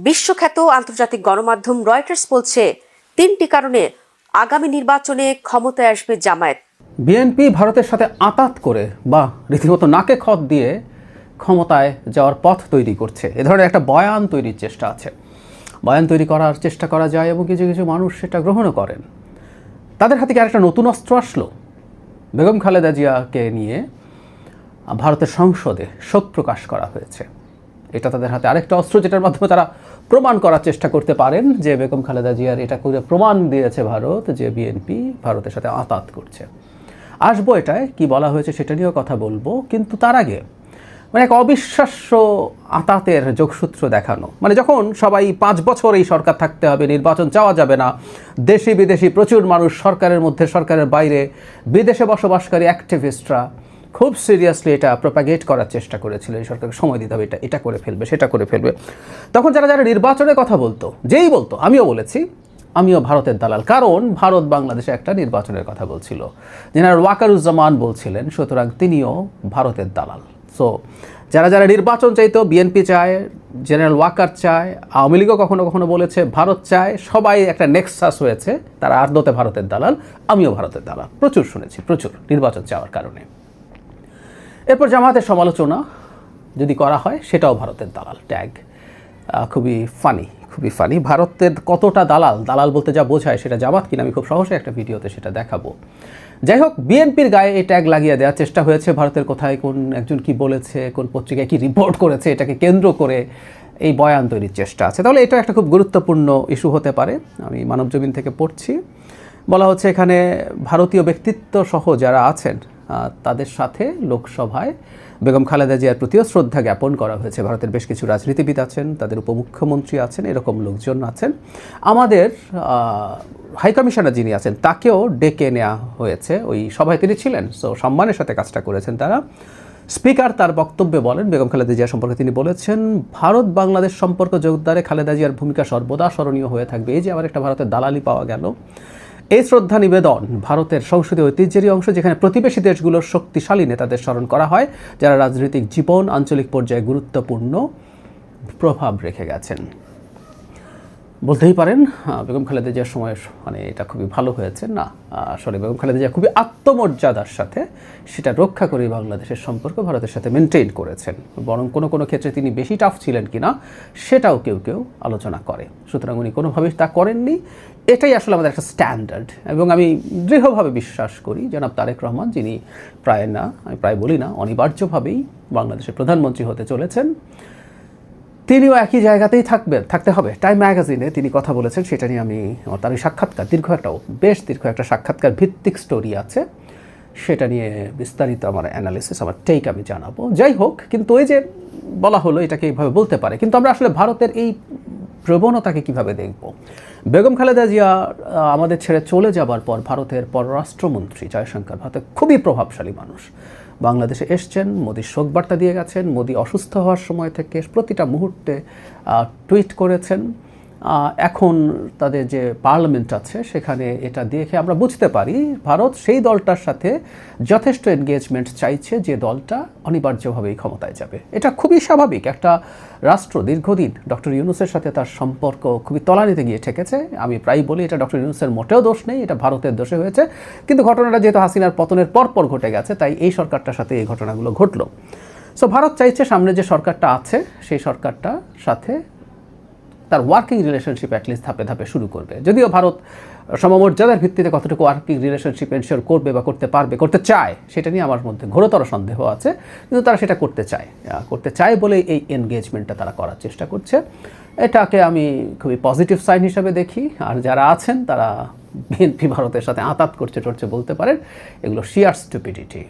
বিশ্বখ্যাত আন্তর্জাতিক গণমাধ্যম রয়টার্স বলছে 3টি কারণে আগামী নির্বাচনে ক্ষমতায় আসবে জামায়াত। বিএনপি ভারতের সাথে আঁতাত করে বা রীতিমতো নাকে খত দিয়ে ক্ষমতায় যাওয়ার পথ তৈরি করছে। এ ধরনের একটা বয়ান তৈরির চেষ্টা আছে, বয়ান তৈরি করার চেষ্টা করা যায় এবং কিছু কিছু মানুষ সেটা গ্রহণও করেন। তাদের হাতে কি আরেকটা নতুন অস্ত্র আসলো? বেগম খালেদা জিয়াকে নিয়ে ভারতের সংসদে শোক প্রকাশ করা হয়েছে। এটা তাদের হাতে আরেকটা অস্ত্র, যেটার মাধ্যমে তারা প্রমাণ করার চেষ্টা করতে পারেন যে বেগম খালেদা জিয়ার এটা করে প্রমাণ দিয়েছে ভারত যে বিএনপি ভারতের সাথে আঁতাত করছে। আসবো এটায় কি বলা হয়েছে সেটা নিয়েও কথা বলবো, কিন্তু তার আগে এক অবিশ্বাস্য আঁতাতের যোগসূত্র দেখানো। যখন সবাই 5 বছর এই সরকার থাকতে হবে, নির্বাচন চাওয়া যাবে না, দেশি বিদেশি প্রচুর মানুষ, সরকারের মধ্যে সরকারের বাইরে, বিদেশে বসবাসকারী অ্যাক্টিভিস্টরা খুব সিরিয়াসলি এটা প্রোপাগেট করার চেষ্টা করেছিল, এই সরকারকে সময় দিতে হবে, এটা করে ফেলবে, সেটা করে ফেলবে। তখন যারা যারা নির্বাচনের কথা বলতো, যেই বলতো, আমিও বলেছি আমিও ভারতের দালাল, কারণ ভারত বাংলাদেশে একটা নির্বাচনের কথা বলছিল, জেনারেল ওয়াকারুজ্জামান বলছিলেন, সুতরাং তিনিও ভারতের দালাল। সো যারা যারা নির্বাচন চাইতো, বিএনপি চায়, জেনারেল ওয়াকার চায়, আওয়ামী লীগও কখনো কখনো বলেছে ভারত চায়, সবাই একটা নেক্সাস হয়েছে, তারা আদতে ভারতের দালাল, আমিও ভারতের দালাল। প্রচুর শুনেছি, প্রচুর, নির্বাচন চাওয়ার কারণে। এরপর জামায়াতের সমালোচনা যদি করা হয়, সেটাও ভারতের দালাল ট্যাগ। খুবই ফানি। ভারতের কতটা দালাল বলতে যা বোঝায় সেটা জামাত কিনা আমি খুব সহজে একটা ভিডিওতে সেটা দেখাবো। যাই হোক, বিএনপির গায়ে এই ট্যাগ লাগিয়ে দেওয়ার চেষ্টা হয়েছে। ভারতের কোথায় কোন একজন কি বলেছে, কোন পত্রিকায় কি রিপোর্ট করেছে, এটাকে কেন্দ্র করে এই বয়ান তৈরির চেষ্টা আছে। তাহলে এটা একটা খুব গুরুত্বপূর্ণ ইস্যু হতে পারে। আমি মানবজমিন থেকে পড়ছি, বলা হচ্ছে এখানে ভারতীয় ব্যক্তিত্ব সহ যারা আছেন তাদের সাথে লোকসভায় বেগম খালেদা জিয়ার প্রতিও শ্রদ্ধা জ্ঞাপন করা হয়েছে। ভারতের বেশ কিছু রাজনীতিবিদ আছেন, তাদের উপমুখ্যমন্ত্রী আছেন, এরকম লোকজন আছেন। আমাদের হাইকমিশনার যিনি আছেন তাকেও ডেকে নেওয়া হয়েছে, ওই সভায় তিনি ছিলেন। সো সম্মানের সাথে কাজটা করেছেন তারা। স্পিকার তার বক্তব্যে বলেন, বেগম খালেদা জিয়া সম্পর্কে তিনি বলেছেন, ভারত বাংলাদেশ সম্পর্ক জোরদারে খালেদা জিয়ার ভূমিকা সর্বদা স্মরণীয় হয়ে থাকবে। এই যে আবার একটা ভারতের দালালি পাওয়া গেল। এই শ্রদ্ধা নিবেদন ভারতের সংসদীয় ঐতিহ্যেরই অংশ, যেখানে প্রতিবেশী দেশগুলোর শক্তিশালী নেতাদের স্মরণ করা হয়, যারা রাজনৈতিক জীবন আঞ্চলিক পর্যায়ে গুরুত্বপূর্ণ প্রভাব রেখে গেছেন। বলতেই পারেন বেগম খালেদা জিয়ার সময় এটা খুবই ভালো হয়েছে না, আসলে বেগম খালেদা জিয়া খুবই আত্মমর্যাদার সাথে সেটা রক্ষা করে বাংলাদেশের সম্পর্ক ভারতের সাথে মেনটেন করেছেন। বরং কোনো কোনো ক্ষেত্রে তিনি বেশি টাফ ছিলেন কিনা সেটাও কেউ কেউ আলোচনা করে। সুতরাং উনি কোনোভাবেই তা করেননি, এটাই আসলে আমাদের একটা স্ট্যান্ডার্ড। এবং আমি দৃঢ়ভাবে বিশ্বাস করি জনাব তারেক রহমান, যিনি আমি প্রায় বলি না, অনিবার্যভাবেই বাংলাদেশের প্রধানমন্ত্রী হতে চলেছেন, তিনিও একই জায়গাতেই থাকতে হবে। টাইম ম্যাগাজিনে তিনি কথা বলেছেন, সেটা নিয়ে আমি তার সাক্ষাৎকার, বেশ দীর্ঘ একটা সাক্ষাৎকার ভিত্তিক স্টোরি আছে, সেটা নিয়ে বিস্তারিত আমার অ্যানালিসিস, আমার টেক আমি জানাবো। যাই হোক, কিন্তু ওই যে বলা হলো এটাকে এইভাবে বলতে পারে, কিন্তু আমরা আসলে ভারতের এই প্রবণতাকে কিভাবে দেখব? বেগম খালেদা জিয়া আমাদের ছেড়ে চলে যাবার পর ভারতের পররাষ্ট্রমন্ত্রী জয়শঙ্কর, ভারতের খুবই প্রভাবশালী মানুষ, বাংলাদেশে এসছেন, মোদির শোকবার্তা দিয়ে গেছেন, মোদি অসুস্থ হওয়ার সময় থেকে প্রতিটা মুহূর্তে টুইট করেছেন। এখন তাদের যে পার্লামেন্ট আছে সেখানে এটা দেখে আমরা বুঝতে পারি ভারত সেই দলটার সাথে যথেষ্ট এনগেজমেন্ট চাইছে, যে দলটা অনিবার্যভাবেই ক্ষমতায় যাবে। এটা খুবই স্বাভাবিক। একটা রাষ্ট্র দীর্ঘদিন ডক্টর ইউনূসের সাথে তার সম্পর্ক খুবই তলানিতে গিয়ে ঠেকেছে। আমি প্রায় বলি এটা ডক্টর ইউনূসের মোটেও দোষ নেই, এটা ভারতের দোষে হয়েছে। কিন্তু ঘটনাটা যেহেতু হাসিনার পতনের পরপর ঘটে গেছে, তাই এই সরকারটার সাথে এই ঘটনাগুলো ঘটলো। সো ভারত চাইছে সামনে যে সরকারটা আছে সেই সরকারটার সাথে তার ওয়ার্কিং রিলেশনশিপ অ্যাটলিস্ট ধাপে ধাপে শুরু করবে। যদিও ভারত সমমর্যাদার ভিত্তিতে কতটুকু ওয়ার্কিং রিলেশনশিপ এনশিওর করবে বা করতে চায়, সেটা নিয়ে আমার মধ্যে ঘোরতর সন্দেহ আছে, কিন্তু তারা সেটা করতে চায় বলে এই এনগেজমেন্টটা তারা করার চেষ্টা করছে। এটাকে আমি খুবই পজিটিভ সাইন হিসাবে দেখি। আর যারা আছেন তারা বিএনপি ভারতের সাথে আঁতাত করছে বলতে পারেন, এগুলো শিয়ার স্টুপিডিটি।